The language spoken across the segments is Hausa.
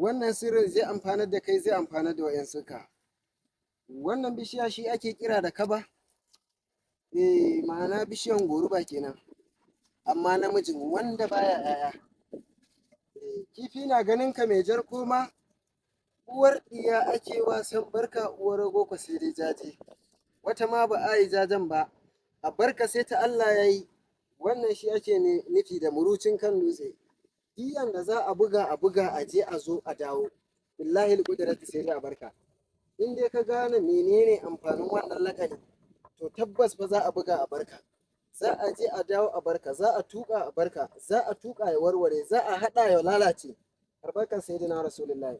wannan sirrin zai amfanar da kai, zai amfanar da wa'yansuka. Wannan bishiya shi ake kira da kaba, ma'ana bishiyan goruba kenan, amma namijin wanda baya 'ya'ya. Kifi na ganin ka mai jar koma, uwar ɗiya ake wasan barka, uwar rago ko sai dai jaje. Wata ma ba a yi jajen ba, a barka sai ta Allah ya yi. Wannan shi ake nufi da murucin kan dutse. Diyan da za a buga a je a zo a dawo, billahi al-qudrati sai dai a barka. In dai ka gane menene amfanin wannan lakani, to tabbas fa za a buga a barka, za a je a dawo a barka, za a tuƙa a barka, za a tuƙa ya warware, za a haɗa ya lalace. Albarkar sayyidina rasulullahi.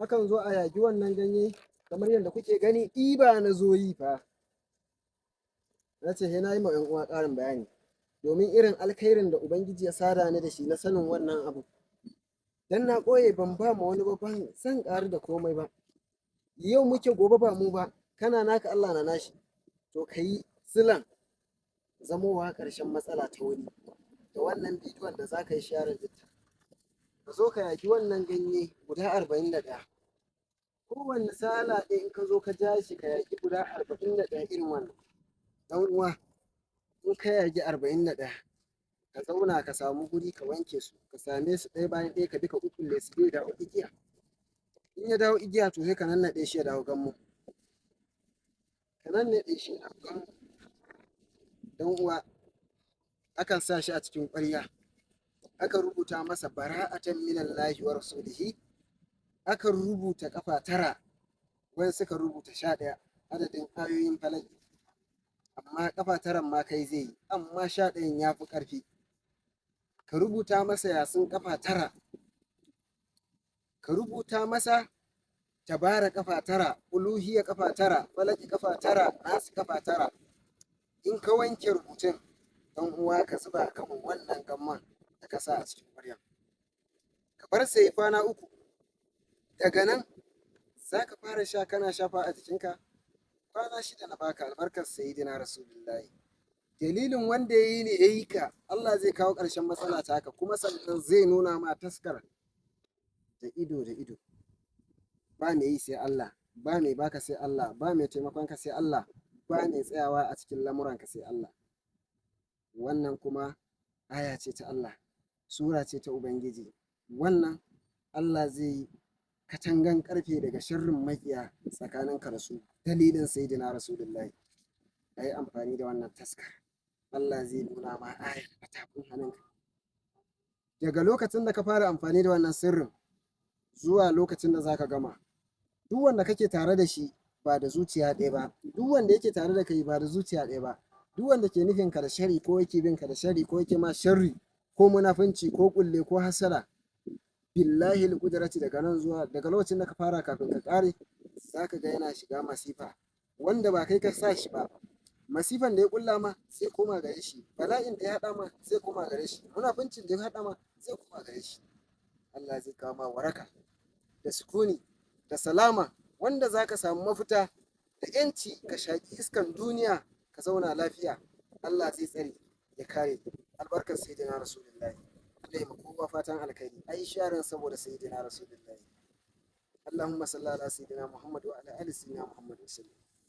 Akan zo a yagi wannan ganye kamar yadda kuke gani, ɗiba na zo yi fa. Na ce sai na yi ma 'yan uwa ƙarin bayani, domin irin alkhairin da Ubangiji ya sada ni da shi na sanin wannan abu. Dan na ɓoye ban ba ma wani ba, ban san ƙari da komai ba. Yau muke gobe ba mu ba, kana naka Allah na nashi. To ka yi silan zamowa ƙarshen matsala ta wuri da wannan bidiyon da za ka yi sharing ɗinta. Ka zo ka yaki wannan ganye guda 41. Kowanne sala ɗaya in ka zo ka ja shi ka yaki guda 41 irin wannan. Ɗan uwa, in ka yaki 41, ka zauna ka samu guri ka wanke su, ka same su ɗaya bayan ɗaya ka bi ka ƙuƙƙulle su zai dawo igiya. In ya dawo igiya to sai ka nannaɗe shi ya dawo gammo. Ka nannaɗe shi ya dawo gammo. Dan uwa, akan sa shi a cikin ƙwarya, aka rubuta masa bara'atan minallahi wa rasulihi, aka rubuta ƙafa 9, wai suka rubuta 11 adadin ayoyin falaki. Amma ƙafa 9 ma kai zai yi, amma 11 ya fi ƙarfi. Ka rubuta masa yasin ƙafa 9, ka rubuta masa tabara ƙafa 9, uluhiyya ƙafa 9, falaki ƙafa 9, nasu ƙafa 9. In ka wanke rubutun, dan uwa ka zuba kan wannan gamman da ka sa a cikin ƙwaryan. Ka bar sai kwana 3. Daga nan za ka fara sha kana shafa a jikinka. Kwana 6 na baka albarkar sayyidina rasulullahi. Dalilin wanda ya yi ne ya yi ka, Allah zai kawo ƙarshen matsala ta haka, kuma sannan zai nuna ma taskar da ido da ido. Ba mai yi sai Allah, ba mai baka sai Allah, ba mai taimakonka sai Allah, ba mai tsayawa a cikin lamuranka sai Allah. Wannan kuma aya ce ta Allah, sura ce ta Ubangiji. Wannan Allah zai yi katangan ƙarfe daga sharrin maƙiya tsakaninka da su, dalilin sayyidina rasulullahi. A yi amfani da wannan taskar, Allah zai nuna ma ayar a tafin hannunka. Daga lokacin da ka fara amfani da wannan sirrin zuwa lokacin da za ka gama, duk wanda kake tare da shi ba da zuciya ɗaya ba, duk wanda yake tare da kai ba da zuciya ɗaya ba, duk wanda ke nufin ka da shari ko yake bin ka da shari ko yake ma sharri ko munafunci ko kulle ko hasara, billahi al-qudrati daga nan zuwa daga lokacin da ka fara kafin ka ƙare, za ka ga yana shiga masifa wanda ba kai ka sa shi ba. Masifan da ya kulla ma sai koma gare shi, bala'in da ya haɗa ma sai koma gare shi, munafuncin da ya haɗa ma sai koma gare shi. Allah zai kawo ma waraka da sukuni da salama, wanda za ka samu mafita da ‘yanci ka shaƙi iskan duniya ka zauna lafiya. Allah zai tsare ya kare albarkar sayyidina rasulullahi. Allah ya kowa fatan alkhairi. Ai sharin saboda sayyidina rasulullahi. Allahumma salli ala sayyidina Muhammad wa ala ali sayyidina Muhammad wa sallam.